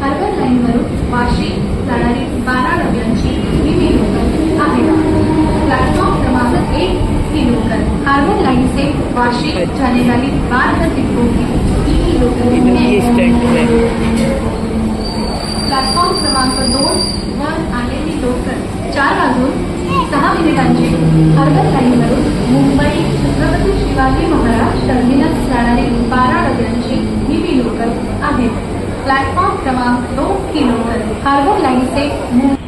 Harbour लाईनवरून Vashi जाणारी 12 डब्यांची ही local आहे. प्लॅटफॉर्म क्रमांक 1 ही लोकल हार्बर लाईन से वाशी जाने वाली 12 डिब्बों की ही लोकल है. प्लॅटफॉर्म क्रमांक 2 वर आलेली लोकल 4:06 हार्बर लाईनवरून मुंबई छत्रपती शिवाजी महाराज टर्मिनस जाणारी 12 डब्यांची ही लोकल आहे. प्लॅटफॉर्म क्रमांक 2 की लोकल हार्बर लाईन से